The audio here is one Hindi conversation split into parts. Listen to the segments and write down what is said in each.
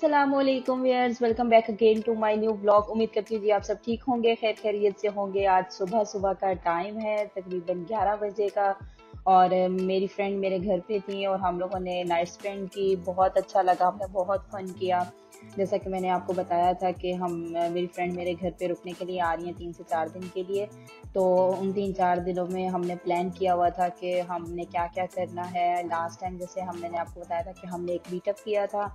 अस्सलामुअलैकुम viewers, welcome back again to my new blog. उम्मीद करती हूँ जी आप सब ठीक होंगे, खैर खैरियत से होंगे। आज सुबह सुबह का टाइम है, तकरीबन 11 बजे का। और मेरी फ्रेंड मेरे घर पे थी और हम लोगों ने नाइट स्पेंड की। बहुत अच्छा लगा, हमने बहुत फन किया। जैसा कि मैंने आपको बताया था कि मेरी फ्रेंड मेरे घर पे रुकने के लिए आ रही हैं 3 से 4 दिन के लिए। तो उन 3 4 दिनों में हमने प्लान किया हुआ था कि हमने क्या क्या करना है। लास्ट टाइम जैसे मैंने आपको बताया था कि हमने एक मीटअप किया था,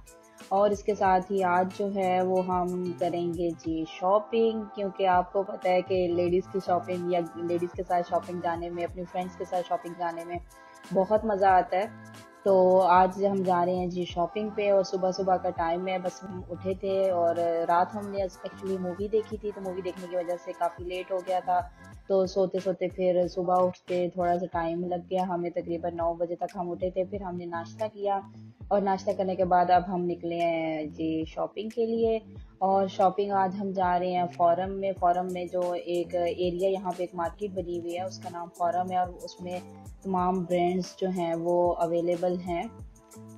और इसके साथ ही आज जो है वो हम करेंगे जी शॉपिंग। क्योंकि आपको पता है कि लेडीज़ की शॉपिंग या लेडीज़ के साथ शॉपिंग जाने में, अपनी फ्रेंड्स के साथ शॉपिंग जाने में बहुत मज़ा आता है। तो आज हम जा रहे हैं जी शॉपिंग पे, और सुबह सुबह का टाइम है, बस हम उठे थे। और रात हमने एक्चुअली मूवी देखी थी, तो मूवी देखने की वजह से काफ़ी लेट हो गया था। तो सोते सोते फिर सुबह उठते थोड़ा सा टाइम लग गया हमें, तकरीबन 9 बजे तक हम उठे थे। फिर हमने नाश्ता किया, और नाश्ता करने के बाद अब हम निकले हैं जी शॉपिंग के लिए। और शॉपिंग आज हम जा रहे हैं फोरम में जो एक एरिया, यहाँ पे एक मार्केट बनी हुई है, उसका नाम फोरम है, और उसमें तमाम ब्रांड्स जो हैं वो अवेलेबल हैं।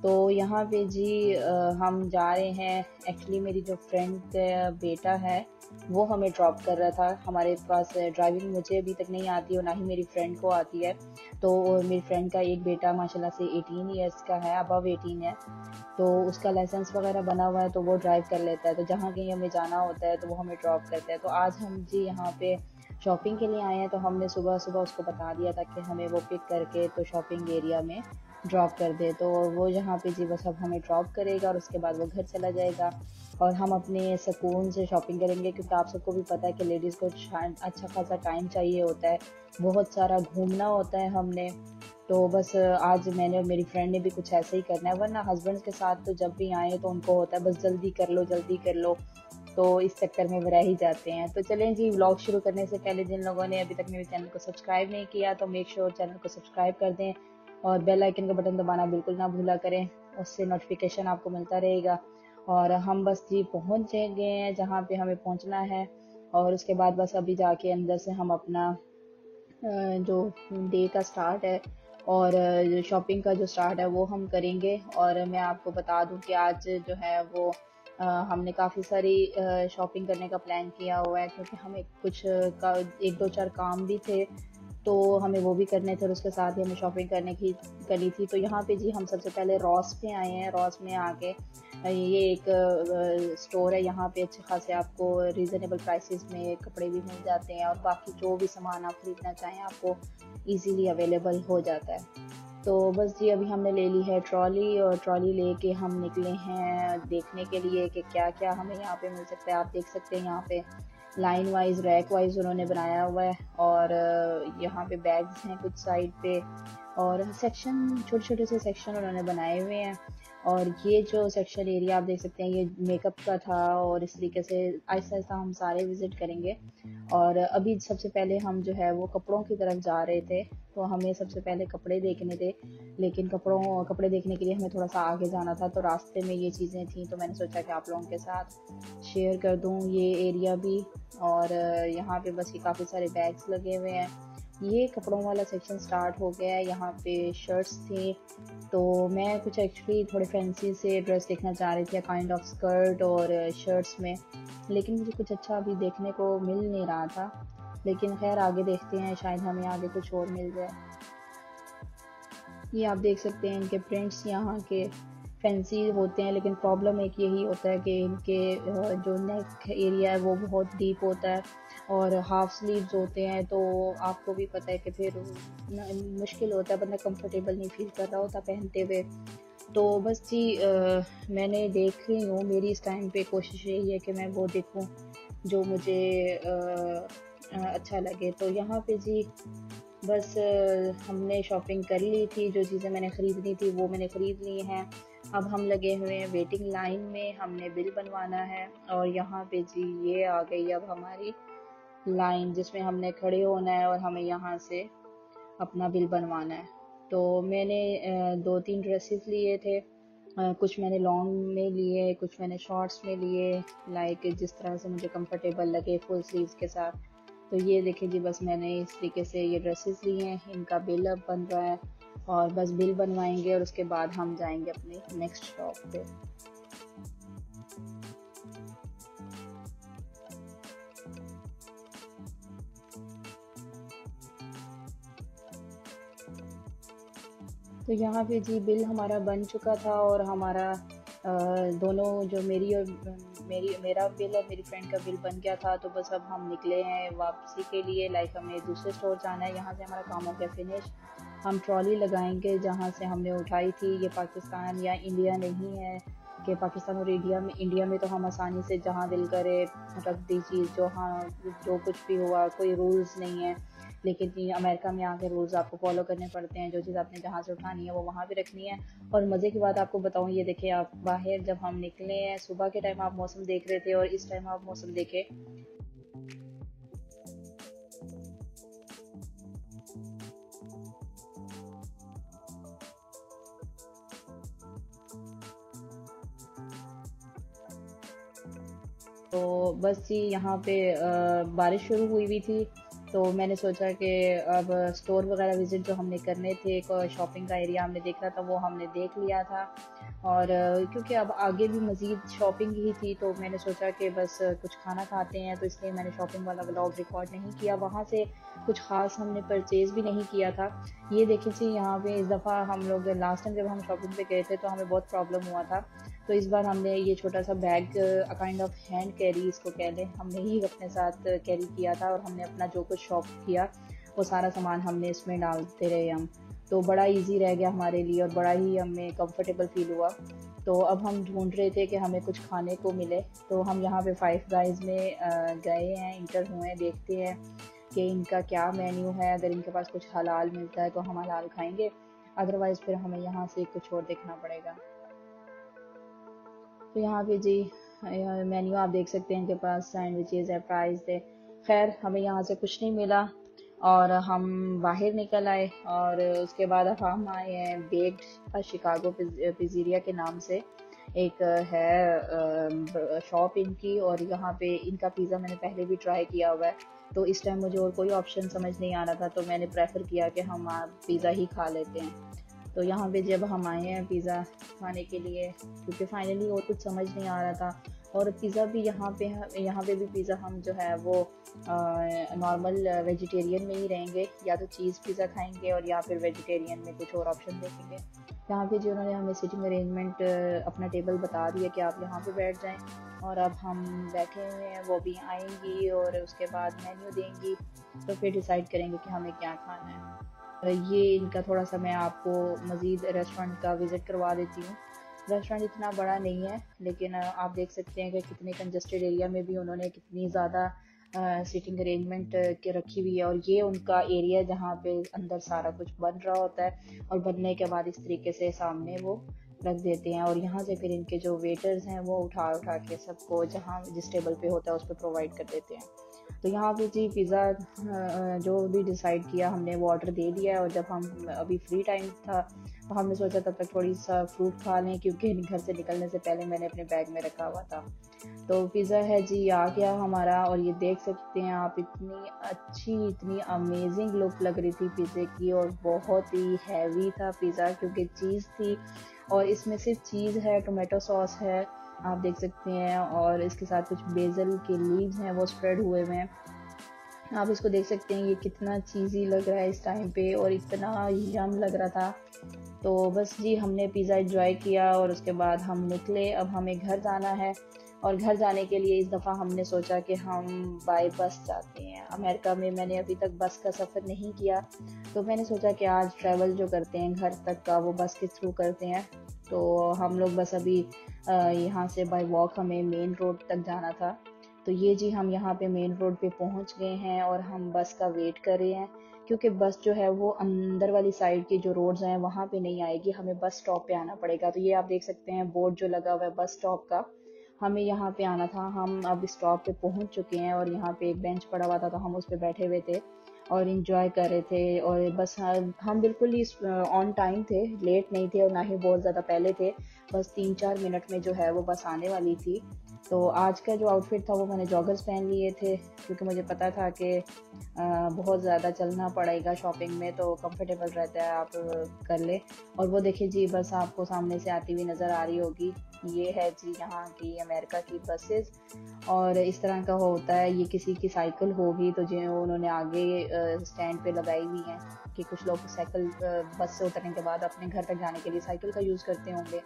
तो यहाँ पे जी हम जा रहे हैं। एक्चुअली मेरी जो फ्रेंड का बेटा है वो हमें ड्रॉप कर रहा था। हमारे पास ड्राइविंग मुझे अभी तक नहीं आती, और ना ही मेरी फ्रेंड को आती है। तो मेरी फ्रेंड का एक बेटा माशाल्लाह से 18 ईयर्स का है, अबव 18 है। तो उसका लाइसेंस वगैरह बना हुआ है, तो वो ड्राइव कर लेता है। तो जहाँ कहीं हमें जाना होता है तो वो हमें ड्रॉप करता है। तो आज हम जी यहाँ पे शॉपिंग के लिए आए हैं। तो हमने सुबह सुबह उसको बता दिया था कि हमें वो पिक करके तो शॉपिंग एरिया में ड्रॉप कर दे। तो वो यहाँ पे जी बस अब हमें ड्रॉप करेगा, और उसके बाद वो घर चला जाएगा, और हम अपने सुकून से शॉपिंग करेंगे। क्योंकि आप सबको भी पता है कि लेडीज़ को अच्छा खासा टाइम चाहिए होता है, बहुत सारा घूमना होता है हमने। तो बस आज मैंने और मेरी फ्रेंड ने भी कुछ ऐसे ही करना है, वरना हस्बैंड्स के साथ तो जब भी आए तो उनको होता है बस जल्दी कर लो जल्दी कर लो। तो इस चक्कर में वो रह ही जाते हैं। तो चलें जी, व्लॉग शुरू करने से पहले जिन लोगों ने अभी तक मेरे चैनल को सब्सक्राइब नहीं किया तो मेक श्योर चैनल को सब्सक्राइब कर दें, और बेल आइकन का बटन दबाना बिल्कुल ना भूला करें, उससे नोटिफिकेशन आपको मिलता रहेगा। और हम बस जी पहुंच गए हैं जहाँ पे हमें पहुंचना है। और उसके बाद बस अभी जाके अंदर से हम अपना जो डे का स्टार्ट है, और शॉपिंग का जो स्टार्ट है वो हम करेंगे। और मैं आपको बता दूं कि आज जो है वो हमने काफ़ी सारी शॉपिंग करने का प्लान किया हुआ है, क्योंकि हमें कुछ का एक दो चार काम भी थे, तो हमें वो भी करने थे, और उसके साथ ही हमें शॉपिंग करनी थी। तो यहाँ पे जी हम सबसे पहले रॉस पे आए हैं। रॉस में आके ये एक स्टोर है, यहाँ पे अच्छे खासे आपको रीज़नेबल प्राइसेस में कपड़े भी मिल जाते हैं, और बाकी जो भी सामान आप खरीदना चाहें आपको इजीली अवेलेबल हो जाता है। तो बस जी अभी हमने ले ली है ट्रॉली, और ट्रॉली लेके हम निकले हैं देखने के लिए कि क्या क्या हमें यहाँ पे मिल सकता है। आप देख सकते हैं यहाँ पे लाइन वाइज रैक वाइज उन्होंने बनाया हुआ है, और यहाँ पे बैग्स हैं कुछ साइड पे, और सेक्शन छोटे छोटे से सेक्शन उन्होंने बनाए हुए हैं। और ये जो सेक्शन एरिया आप देख सकते हैं ये मेकअप का था, और इस तरीके से आहिस्ता आहिस्ता हम सारे विजिट करेंगे। और अभी सबसे पहले हम जो है वो कपड़ों की तरफ जा रहे थे, तो हमें सबसे पहले कपड़े देखने थे। लेकिन कपड़े देखने के लिए हमें थोड़ा सा आगे जाना था, तो रास्ते में ये चीज़ें थी, तो मैंने सोचा कि आप लोगों के साथ शेयर कर दूँ ये एरिया भी। और यहाँ पे बस ये काफ़ी सारे बैग्स लगे हुए हैं। ये कपड़ों वाला सेक्शन स्टार्ट हो गया है। यहाँ पे शर्ट्स थी, तो मैं कुछ एक्चुअली थोड़े फैंसी से ड्रेस देखना चाह रही थी, काइंड ऑफ स्कर्ट और शर्ट्स में, लेकिन मुझे कुछ अच्छा अभी देखने को मिल नहीं रहा था। लेकिन खैर आगे देखते हैं, शायद हमें आगे कुछ और मिल जाए। ये आप देख सकते हैं इनके प्रिंट्स यहाँ के फैंसी होते हैं, लेकिन प्रॉब्लम एक यही होता है कि इनके जो नेक एरिया है वो बहुत डीप होता है, और हाफ स्लीव्स होते हैं। तो आपको भी पता है कि फिर मुश्किल होता है, बंदा कंफर्टेबल नहीं फील कर रहा होता पहनते हुए। तो बस जी मैंने देख रही हूँ, मेरी इस टाइम पे कोशिश यही है कि मैं वो देखूँ जो मुझे अच्छा लगे। तो यहाँ पे जी बस हमने शॉपिंग कर ली थी, जो चीज़ें मैंने ख़रीदनी थी वो मैंने ख़रीद ली हैं। अब हम लगे हुए हैं वेटिंग लाइन में, हमने बिल बनवाना है। और यहाँ पे जी ये आ गई अब हमारी लाइन, जिसमें हमने खड़े होना है और हमें यहाँ से अपना बिल बनवाना है। तो मैंने 2 3 ड्रेसेस लिए थे, कुछ मैंने लॉन्ग में लिए, कुछ मैंने शॉर्ट्स में लिए, लाइक जिस तरह से मुझे कंफर्टेबल लगे फुल स्लीव्स के साथ। तो ये देखिए जी बस मैंने इस तरीके से ये ड्रेसेस लिए हैं, इनका बिल अब बन रहा है, और बस बिल बनवाएंगे और उसके बाद हम जाएंगे अपने नेक्स्ट शॉप पे। तो यहाँ पे जी बिल हमारा बन चुका था, और हमारा दोनों जो मेरी और मेरा बिल और मेरी फ्रेंड का बिल बन गया था। तो बस अब हम निकले हैं वापसी के लिए, लाइक हमें दूसरे स्टोर जाना है। यहाँ से हमारा काम हो गया फिनिश। हम ट्रॉली लगाएंगे जहाँ से हमने उठाई थी। ये पाकिस्तान या इंडिया नहीं है कि पाकिस्तान और इंडिया में तो हम आसानी से जहाँ दिल करे रख दी चीज़, जो हाँ जो कुछ भी हुआ, कोई रूल्स नहीं है। लेकिन ये अमेरिका में आके रूल्स आपको फॉलो करने पड़ते हैं। जो चीज़ आपने जहाँ से उठानी है वो वहाँ भी रखनी है। और मज़े की बात आपको बताऊँ, ये देखिए आप बाहर जब हम निकले हैं सुबह के टाइम आप मौसम देख रहे थे, और इस टाइम आप मौसम देखे। तो बस जी यहाँ पे बारिश शुरू हुई हुई थी। तो मैंने सोचा कि अब स्टोर वगैरह विजिट जो हमने करने थे, एक शॉपिंग का एरिया हमने देखना था, वो हमने देख लिया था। और क्योंकि अब आगे भी मज़ीद शॉपिंग ही थी, तो मैंने सोचा कि बस कुछ खाना खाते हैं, तो इसलिए मैंने शॉपिंग वाला व्लॉग रिकॉर्ड नहीं किया। वहाँ से कुछ ख़ास हमने परचेज़ भी नहीं किया था। ये देखिए जी यहाँ पे इस दफ़ा हम लोग लास्ट टाइम जब हम शॉपिंग पे गए थे तो हमें बहुत प्रॉब्लम हुआ था। तो इस बार हमने ये छोटा सा bag, kind of hand carry इसको कह लें, हमने ही अपने साथ कैरी किया था, और हमने अपना जो कुछ शॉप किया वो सारा सामान हमने इसमें डालते रहे हम। तो बड़ा इजी रह गया हमारे लिए, और बड़ा ही हमें कंफर्टेबल फील हुआ। तो अब हम ढूंढ रहे थे कि हमें कुछ खाने को मिले। तो हम यहाँ पे फाइव गाइज में गए हैं, इंटर हुए हैं, देखते हैं कि इनका क्या मेन्यू है। अगर इनके पास कुछ हलाल मिलता है तो हम हलाल खाएंगे, अदरवाइज़ फिर हमें यहाँ से कुछ और देखना पड़ेगा। तो यहाँ पे जी मेन्यू आप देख सकते हैं, इनके पास सैंडविचेज़ है, फ्राइज़ है। खैर हमें यहाँ से कुछ नहीं मिला, और हम बाहर निकल आए। और उसके बाद अब हम आए हैं बेक्ड शिकागो पिज़्ज़ेरिया के नाम से। एक है शॉप इनकी, और यहाँ पे इनका पिज़्ज़ा मैंने पहले भी ट्राई किया हुआ है। तो इस टाइम मुझे और कोई ऑप्शन समझ नहीं आ रहा था, तो मैंने प्रेफर किया कि हम पिज़्ज़ा ही खा लेते हैं। तो यहाँ पे जब हम आए हैं पिज़्ज़ा खाने के लिए, क्योंकि फाइनली और कुछ समझ नहीं आ रहा था। और पिज़्ज़ा भी यहाँ पे भी पिज़्ज़ा हम जो है वो नॉर्मल वेजिटेरियन में ही रहेंगे, या तो चीज़ पिज़्ज़ा खाएंगे और या फिर वेजिटेरियन में कुछ और ऑप्शन देखेंगे। यहाँ पे जो उन्होंने हमें सिटिंग अरेंजमेंट अपना टेबल बता दिया कि आप यहाँ पे बैठ जाएं, और अब हम बैठे हुए हैं, वो भी आएंगी और उसके बाद मेन्यू देंगी, तो फिर डिसाइड करेंगे कि हमें क्या खाना है। ये इनका थोड़ा सा मैं आपको मज़ीद रेस्टोरेंट का विज़िट करवा देती हूँ। रेस्टोरेंट इतना बड़ा नहीं है, लेकिन आप देख सकते हैं कि कितने कंजस्टेड एरिया में भी उन्होंने कितनी ज़्यादा सीटिंग अरेंजमेंट के रखी हुई है। और ये उनका एरिया जहाँ पे अंदर सारा कुछ बन रहा होता है, और बनने के बाद इस तरीके से सामने वो रख देते हैं, और यहाँ से फिर इनके जो वेटर्स हैं वो उठा उठा के सबको जहाँ जिस टेबल पे होता है उस पर प्रोवाइड कर देते हैं। तो यहाँ पे जी पिज़्ज़ा जो भी डिसाइड किया हमने वो ऑर्डर दे दिया है। और जब हम अभी फ्री टाइम था तो हमने सोचा तब तक थोड़ी सा फ्रूट खा लें, क्योंकि घर से निकलने से पहले मैंने अपने बैग में रखा हुआ था। तो पिज़्ज़ा है जी आ गया हमारा, और ये देख सकते हैं आप, इतनी अच्छी इतनी अमेजिंग लुक लग रही थी पिज़्ज़े की, और बहुत ही हैवी था पिज़्ज़ा क्योंकि चीज़ थी, और इसमें सिर्फ चीज़ है, टोमेटो सॉस है, आप देख सकते हैं, और इसके साथ कुछ बेसल के लीव्स हैं वो स्प्रेड हुए हुए हैं। आप इसको देख सकते हैं, ये कितना चीज़ी लग रहा है इस टाइम पे, और इतना यम लग रहा था। तो बस जी हमने पिज़्ज़ा एंजॉय किया, और उसके बाद हम निकले। अब हमें घर जाना है, और घर जाने के लिए इस दफ़ा हमने सोचा कि हम बाय बस जाते हैं। अमेरिका में मैंने अभी तक बस का सफ़र नहीं किया, तो मैंने सोचा कि आज ट्रैवल जो करते हैं घर तक का वो बस के थ्रू करते हैं। तो हम लोग बस अभी यहाँ से बाय वॉक हमें मेन रोड तक जाना था। तो ये जी हम यहाँ पे मेन रोड पे पहुँच गए हैं, और हम बस का वेट कर रहे हैं, क्योंकि बस जो है वो अंदर वाली साइड की जो रोड्स हैं वहाँ पे नहीं आएगी, हमें बस स्टॉप पे आना पड़ेगा। तो ये आप देख सकते हैं बोर्ड जो लगा हुआ है बस स्टॉप का, हमें यहाँ पे आना था। हम अब स्टॉप पे पहुँच चुके हैं, और यहाँ पे एक बेंच पड़ा हुआ था तो हम उस पर बैठे हुए थे और इंजॉय कर रहे थे। और बस हम बिल्कुल ही ऑन टाइम थे, लेट नहीं थे और ना ही बहुत ज़्यादा पहले थे। बस 3-4 मिनट में जो है वो बस आने वाली थी। तो आज का जो आउटफिट था वो मैंने जॉगर्स पहन लिए थे, क्योंकि मुझे पता था कि बहुत ज़्यादा चलना पड़ेगा शॉपिंग में, तो कंफर्टेबल रहता है आप कर ले। और वो देखिए जी, बस आपको सामने से आती हुई नज़र आ रही होगी, ये है जी यहाँ की अमेरिका की बसेस। और इस तरह का होता है, ये किसी की साइकिल होगी तो जो उन्होंने आगे स्टैंड पे लगाई हुई है कि कुछ लोग साइकिल बस से उतरने के बाद अपने घर तक जाने के लिए साइकिल का यूज़ करते होंगे।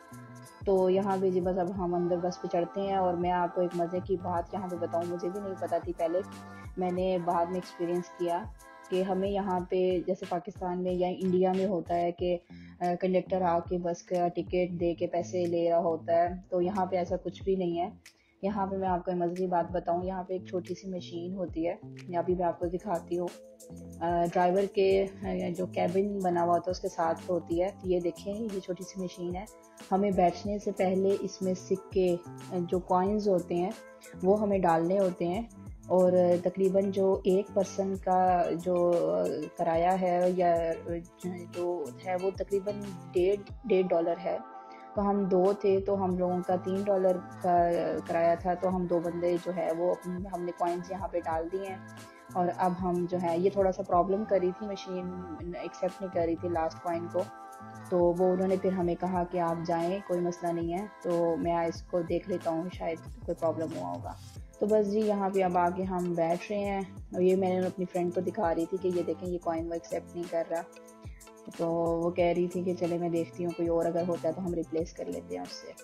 तो यहाँ पे जी बस अब हम अंदर बस पे चढ़ते हैं। और मैं आपको एक मज़े की बात यहाँ पे बताऊँ, मुझे भी नहीं पता थी पहले, मैंने बाद में एक्सपीरियंस किया कि हमें यहाँ पे जैसे पाकिस्तान में या इंडिया में होता है कि कंडक्टर आके बस का टिकट दे के पैसे ले रहा होता है, तो यहाँ पे ऐसा कुछ भी नहीं है। यहाँ पे मैं आपको एक मज़े की बात बताऊँ, यहाँ पे एक छोटी सी मशीन होती है, यहाँ भी मैं आपको दिखाती हूँ। ड्राइवर के जो कैबिन बना हुआ होता है उसके साथ होती है। ये देखें, ये छोटी सी मशीन है, हमें बैठने से पहले इसमें सिक्के जो कॉइन्स होते हैं वो हमें डालने होते हैं। और तकरीबन जो एक पर्सन का जो किराया है या जो है वो तकरीबन डेढ़ डॉलर है। तो हम दो थे तो हम लोगों का $3 का किराया था, तो हम दो बंदे जो है वो हमने कॉइन्स यहाँ पे डाल दिए हैं। और अब हम जो है, ये थोड़ा सा प्रॉब्लम कर रही थी, मशीन एक्सेप्ट नहीं कर रही थी लास्ट कॉइन को, तो वो उन्होंने फिर हमें कहा कि आप जाएं, कोई मसला नहीं है, तो मैं इसको देख लेता हूँ, शायद कोई प्रॉब्लम हुआ होगा। तो बस जी यहाँ पे अब आके हम बैठ रहे हैं, और ये मैंने अपनी फ्रेंड को दिखा रही थी कि ये देखें, ये कॉइन वो एक्सेप्ट नहीं कर रहा। तो वो कह रही थी कि चले मैं देखती हूँ, कोई और अगर होता है तो हम रिप्लेस कर लेते हैं उससे।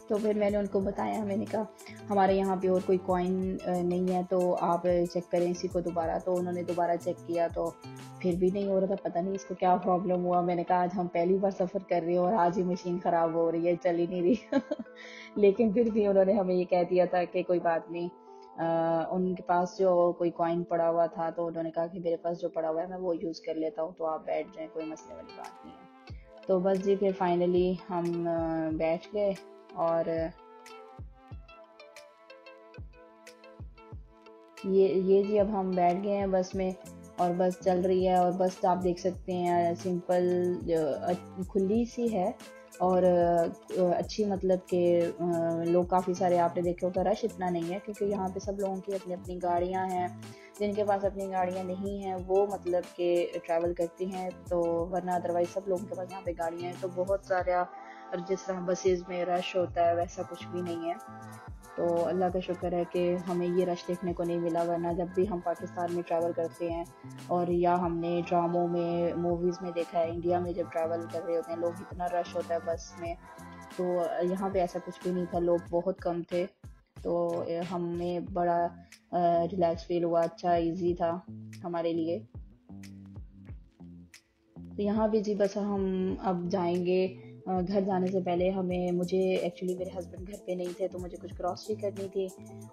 तो फिर मैंने उनको बताया, मैंने कहा हमारे यहाँ पे और कोई कॉइन नहीं है, तो आप चेक करें इसी को दोबारा। तो उन्होंने दोबारा चेक किया तो फिर भी नहीं हो रहा था, पता नहीं इसको क्या प्रॉब्लम हुआ। मैंने कहा आज हम पहली बार सफ़र कर रहे हैं और आज ही मशीन ख़राब हो रही है, चल ही नहीं रही। लेकिन फिर भी उन्होंने हमें ये कह दिया था कि कोई बात नहीं। उनके पास जो कोई कॉइन पड़ा हुआ था, तो उन्होंने कहा कि मेरे पास जो पड़ा हुआ है मैं वो यूज़ कर लेता हूँ, तो आप बैठ जाएं, कोई मसले वाली बात नहीं है। तो बस जी फिर फाइनली हम बैठ गए। और ये जी अब हम बैठ गए हैं बस में, और बस चल रही है। और बस आप देख सकते हैं सिंपल खुली सी है, और अच्छी, मतलब कि लोग काफ़ी सारे आपने देखे होगा, रश इतना नहीं है क्योंकि यहाँ पे सब लोगों की अपनी अपनी गाड़ियाँ हैं। जिनके पास अपनी गाड़ियाँ नहीं हैं वो मतलब कि ट्रैवल करती हैं, तो वरना अदरवाइज सब लोगों के पास यहाँ पे गाड़ियाँ हैं। तो बहुत सारा, और जिस तरह बसेस में रश होता है वैसा कुछ भी नहीं है। तो अल्लाह का शुक्र है कि हमें ये रश देखने को नहीं मिला, वरना जब भी हम पाकिस्तान में ट्रैवल करते हैं, और या हमने ड्रामों में, मूवीज़ में देखा है, इंडिया में जब ट्रैवल कर रहे होते हैं लोग, इतना रश होता है बस में। तो यहाँ पे ऐसा कुछ भी नहीं था, लोग बहुत कम थे। तो हमें बड़ा रिलैक्स फील हुआ, अच्छा इजी था हमारे लिए। तो यहाँ भी जी बस हम अब जाएंगे। घर जाने से पहले मुझे एक्चुअली मेरे हस्बैंड घर पे नहीं थे, तो मुझे कुछ ग्रॉसरी करनी थी।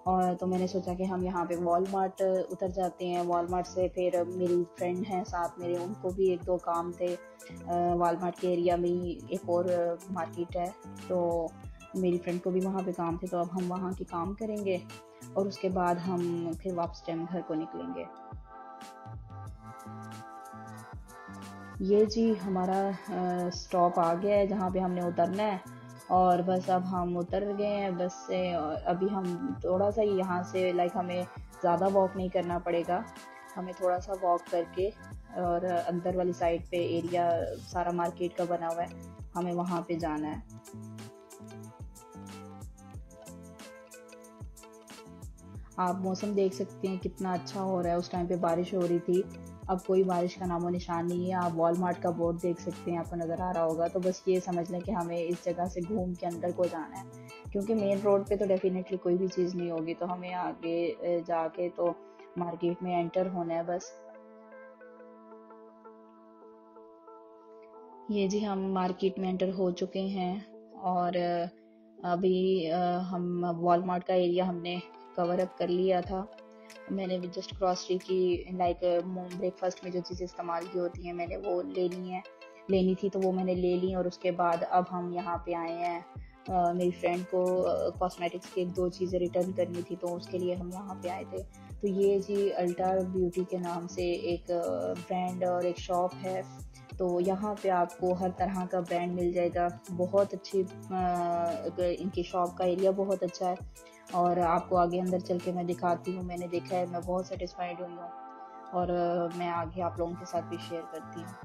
और तो मैंने सोचा कि हम यहाँ पे वॉलमार्ट उतर जाते हैं। वॉलमार्ट से फिर मेरी फ्रेंड हैं साथ मेरे, उनको भी एक दो काम थे। वॉलमार्ट के एरिया में ही एक और मार्केट है, तो मेरी फ्रेंड को भी वहाँ पे काम थे, तो अब हम वहाँ के काम करेंगे और उसके बाद हम फिर वापस टाइम घर को निकलेंगे। ये जी हमारा स्टॉप आ गया है जहाँ पे हमने उतरना है। और बस अब हम उतर गए हैं बस से, और अभी हम थोड़ा सा ही यहाँ से, लाइक हमें ज़्यादा वॉक नहीं करना पड़ेगा, हमें थोड़ा सा वॉक करके, और अंदर वाली साइड पे एरिया सारा मार्केट का बना हुआ है, हमें वहाँ पे जाना है। आप मौसम देख सकते हैं कितना अच्छा हो रहा है, उस टाइम पे बारिश हो रही थी, अब कोई बारिश का नामो निशान नहीं है। आप वॉलमार्ट का बोर्ड देख सकते हैं, आपको नज़र आ रहा होगा। तो बस ये समझ लें कि हमें इस जगह से घूम के अंदर को जाना है, क्योंकि मेन रोड पे तो डेफिनेटली कोई भी चीज़ नहीं होगी, तो हमें आगे जाके तो मार्केट में एंटर होना है बस। ये जी हम मार्केट में एंटर हो चुके हैं। और अभी हम वॉलमार्ट का एरिया हमने कवर अप कर लिया था। मैंने भी जस्ट ग्रॉसरी की, लाइक ब्रेकफास्ट में जो चीज़ें इस्तेमाल की होती हैं मैंने वो लेनी थी, तो वो मैंने ले ली। और उसके बाद अब हम यहाँ पे आए हैं। मेरी फ्रेंड को कॉस्मेटिक्स की एक दो चीज़ें रिटर्न करनी थी, तो उसके लिए हम यहाँ पे आए थे। तो ये जी अल्टा ब्यूटी के नाम से एक ब्रांड और एक शॉप है। तो यहाँ पे आपको हर तरह का ब्रांड मिल जाएगा, बहुत अच्छी इनकी शॉप का एरिया बहुत अच्छा है। और आपको आगे अंदर चल के मैं दिखाती हूँ। मैंने देखा है, मैं बहुत सेटिस्फाइड हुई हूँ और मैं आगे आप लोगों के साथ भी शेयर करती हूँ।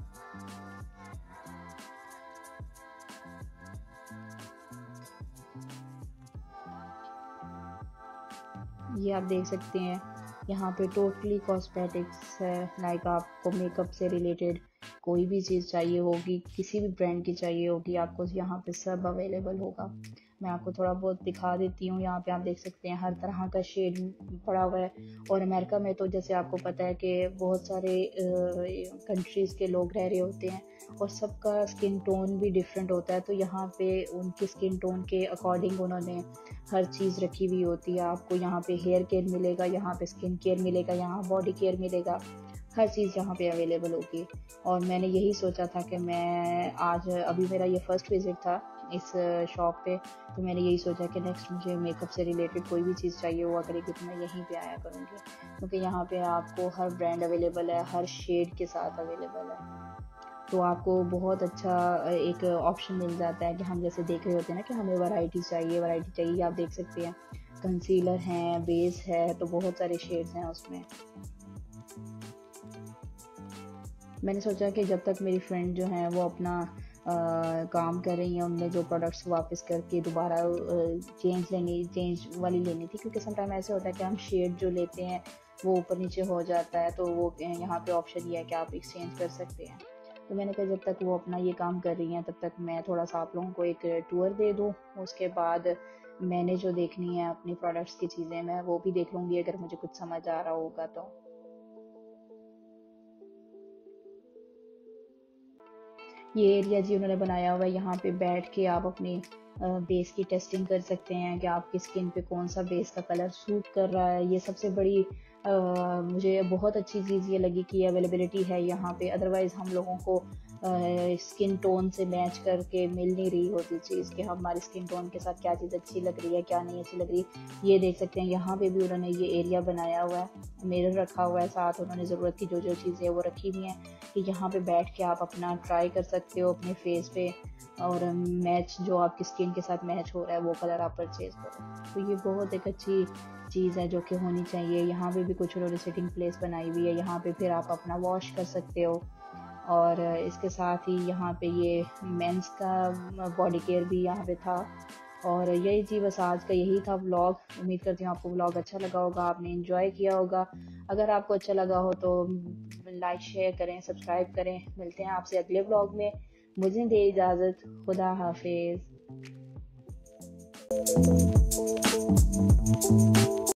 ये आप देख सकते हैं, यहाँ पे टोटली कॉस्मेटिक्स है। लाइक आपको मेकअप से रिलेटेड कोई भी चीज़ चाहिए होगी, किसी भी ब्रांड की चाहिए होगी, आपको यहाँ पे सब अवेलेबल होगा। मैं आपको थोड़ा बहुत दिखा देती हूँ। यहाँ पे आप देख सकते हैं हर तरह का शेड पड़ा हुआ है। और अमेरिका में तो जैसे आपको पता है कि बहुत सारे कंट्रीज़ के लोग रह रहे होते हैं और सबका स्किन टोन भी डिफरेंट होता है। तो यहाँ पे उनकी स्किन टोन के अकॉर्डिंग उन्होंने हर चीज़ रखी हुई होती है। आपको यहाँ पे हेयर केयर मिलेगा, यहाँ पे स्किन केयर मिलेगा, यहाँ बॉडी केयर मिलेगा, हर चीज़ यहाँ पे अवेलेबल होगी। और मैंने यही सोचा था कि मैं आज, अभी मेरा ये फर्स्ट विज़िट था इस शॉप पे, तो मैंने यही सोचा कि नेक्स्ट मुझे मेकअप से रिलेटेड कोई भी चीज़ चाहिए हुआ करेगी तो मैं यहीं पे आया करूँगी, क्योंकि यहाँ पे आपको हर ब्रांड अवेलेबल है, हर शेड के साथ अवेलेबल है। तो आपको बहुत अच्छा एक ऑप्शन मिल जाता है कि हम जैसे देख रहे होते हैं ना कि हमें वैरायटी चाहिए, आप देख सकते हैं कंसीलर हैं, बेस है, तो बहुत सारे शेड्स हैं उसमें। मैंने सोचा कि जब तक मेरी फ्रेंड जो हैं वो अपना काम कर रही हैं, उनने जो प्रोडक्ट्स वापस करके दोबारा चेंज वाली लेनी थी, क्योंकि समटाइम ऐसे होता है कि हम शेड जो लेते हैं वो ऊपर नीचे हो जाता है, तो वो यहाँ पे ऑप्शन ये है कि आप एक्सचेंज कर सकते हैं। तो मैंने कहा जब तक वो अपना ये काम कर रही हैं तब तक मैं थोड़ा सा आप लोगों को एक टूर दे दूँ। उसके बाद मैंने जो देखनी है अपनी प्रोडक्ट्स की चीज़ें मैं वो भी देख लूँगी, अगर मुझे कुछ समझ आ रहा होगा तो। ये एरिया जी उन्होंने बनाया हुआ है, यहाँ पे बैठ के आप अपनी बेस की टेस्टिंग कर सकते हैं कि आपकी स्किन पे कौन सा बेस का कलर सूट कर रहा है। ये सबसे बड़ी मुझे बहुत अच्छी चीज़ ये लगी कि अवेलेबिलिटी है यहाँ पे। अदरवाइज़ हम लोगों को स्किन टोन से मैच करके मिल नहीं रही होती चीज़ कि हमारी स्किन टोन के साथ क्या चीज़ अच्छी लग रही है, क्या नहीं अच्छी लग रही। ये देख सकते हैं यहाँ पे भी उन्होंने ये एरिया बनाया हुआ है, मिरर रखा हुआ है, साथ उन्होंने ज़रूरत की जो जो चीज़ें वो रखी हुई हैं कि यहाँ पे बैठ के आप अपना ट्राई कर सकते हो अपने फेस पे, और मैच जो आपकी स्किन के साथ मैच हो रहा है वो कलर आप परचेज करो। तो ये बहुत एक अच्छी चीज़ है जो कि होनी चाहिए। यहाँ पे भी कुछ उन्होंने सिटिंग प्लेस बनाई हुई है, यहाँ पे फिर आप अपना वॉश कर सकते हो। और इसके साथ ही यहाँ पे ये मेंस का बॉडी केयर भी यहाँ पे था। और यही थी, बस आज का यही था व्लॉग। उम्मीद करती हूँ आपको व्लॉग अच्छा लगा होगा, आपने एंजॉय किया होगा। अगर आपको अच्छा लगा हो तो लाइक शेयर करें, सब्सक्राइब करें। मिलते हैं आपसे अगले व्लॉग में। मुझे दे इजाज़त। खुदा हाफिज़।